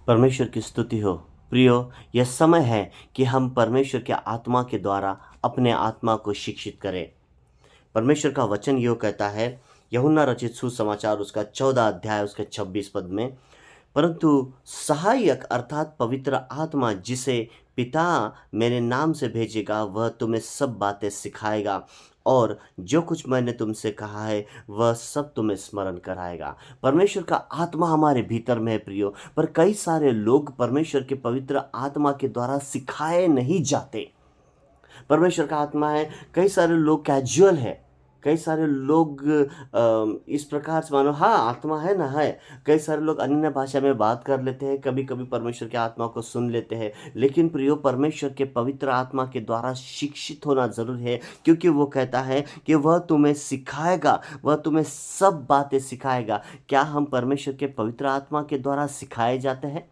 परमेश्वर की स्तुति हो। प्रियो, यह समय है कि हम परमेश्वर के आत्मा के द्वारा अपने आत्मा को शिक्षित करें। परमेश्वर का वचन यो कहता है, यूहन्ना रचित सुसमाचार उसका 14 अध्याय उसके 26 पद में, परंतु सहायक अर्थात पवित्र आत्मा जिसे पिता मेरे नाम से भेजेगा वह तुम्हें सब बातें सिखाएगा और जो कुछ मैंने तुमसे कहा है वह सब तुम्हें स्मरण कराएगा। परमेश्वर का आत्मा हमारे भीतर में है प्रियो, पर कई सारे लोग परमेश्वर के पवित्र आत्मा के द्वारा सिखाए नहीं जाते। परमेश्वर का आत्मा है, कई सारे लोग कैजुअल है, कई सारे लोग इस प्रकार से मानो हाँ आत्मा है ना है। कई सारे लोग अन्य भाषा में बात कर लेते हैं, कभी कभी परमेश्वर के आत्मा को सुन लेते हैं, लेकिन प्रियो परमेश्वर के पवित्र आत्मा के द्वारा शिक्षित होना जरूरी है, क्योंकि वो कहता है कि वह तुम्हें सिखाएगा, वह तुम्हें सब बातें सिखाएगा। क्या हम परमेश्वर के पवित्र आत्मा के द्वारा सिखाए जाते हैं?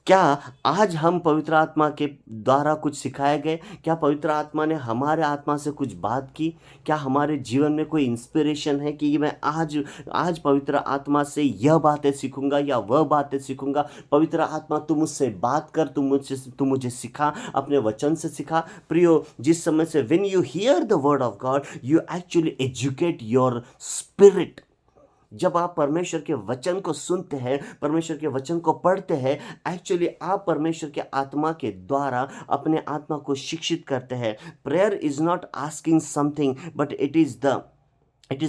क्या आज हम पवित्र आत्मा के द्वारा कुछ सिखाए गए? क्या पवित्र आत्मा ने हमारे आत्मा से कुछ बात की? क्या हमारे जीवन में कोई इंस्पिरेशन है कि मैं आज आज पवित्र आत्मा से यह बातें सीखूंगा या वह बातें सीखूंगा? पवित्र आत्मा तू मुझसे बात कर, तू मुझे सिखा, अपने वचन से सिखा। प्रियो, जिस समय से when you here the word of God you actually educate your spirit. जब आप परमेश्वर के वचन को सुनते हैं, परमेश्वर के वचन को पढ़ते हैं, एक्चुअली आप परमेश्वर के आत्मा के द्वारा अपने आत्मा को शिक्षित करते हैं। Prayer is not asking something but it is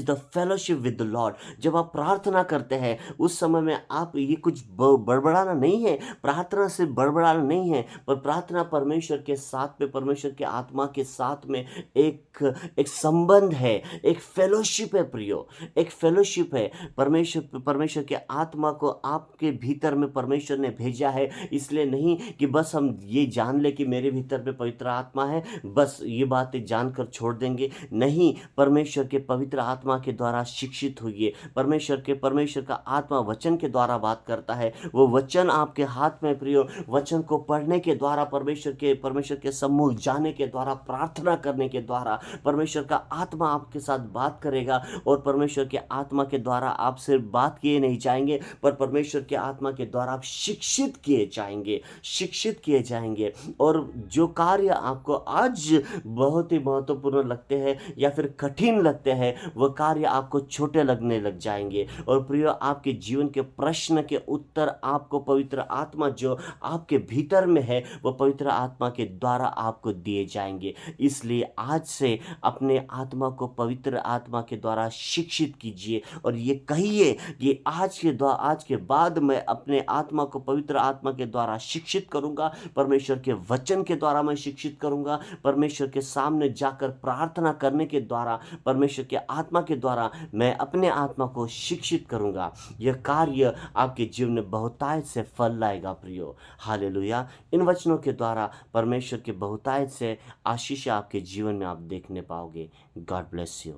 the fellowship with the Lord. जब आप प्रार्थना करते हैं उस समय में आप ये कुछ बड़बड़ाना नहीं है, प्रार्थना से बड़बड़ाना नहीं है, पर प्रार्थना परमेश्वर के साथ में, परमेश्वर के आत्मा के साथ में एक एक संबंध है, एक फेलोशिप है प्रियो, एक फेलोशिप है। परमेश्वर परमेश्वर के आत्मा को आपके भीतर में परमेश्वर ने भेजा है, इसलिए नहीं कि बस हम ये जान ले कि मेरे भीतर में पवित्र आत्मा है, बस ये बातें जानकर छोड़ देंगे। नहीं, परमेश्वर के पवित्र आत्मा के द्वारा शिक्षित होइए। परमेश्वर का आत्मा वचन के द्वारा बात करता है। वो वचन आपके हाथ में प्रियो, वचन को पढ़ने के द्वारा, परमेश्वर के सम्मुख जाने के द्वारा, प्रार्थना करने के द्वारा परमेश्वर का आत्मा आपके साथ बात करेगा। और परमेश्वर के आत्मा के द्वारा आप सिर्फ बात किए नहीं जाएंगे, पर परमेश्वर के आत्मा के द्वारा आप शिक्षित किए जाएंगे। और जो कार्य आपको आज बहुत ही महत्वपूर्ण लगते हैं या फिर कठिन लगते हैं, वह कार्य आपको छोटे लगने लग जाएंगे। और प्रियो, आपके जीवन के प्रश्न के उत्तर आपको पवित्र आत्मा जो आपके भीतर में है, वह पवित्र आत्मा के द्वारा आपको दिए जाएंगे। इसलिए आज से अपने आत्मा को पवित्र आत्मा के द्वारा शिक्षित कीजिए और ये कहिए कि आज के बाद मैं अपने आत्मा को पवित्र आत्मा के द्वारा शिक्षित करूंगा, परमेश्वर के वचन के द्वारा मैं शिक्षित करूंगा, परमेश्वर के सामने जाकर प्रार्थना करने के द्वारा, परमेश्वर के आत्मा के द्वारा मैं अपने आत्मा को शिक्षित करूंगा। यह कार्य आपके जीवन में बहुतायत से फल लाएगा प्रियो। हालेलुया। इन वचनों के द्वारा परमेश्वर के बहुतायत से आशीष आपके जीवन में आप देखने पाओगे। God bless you.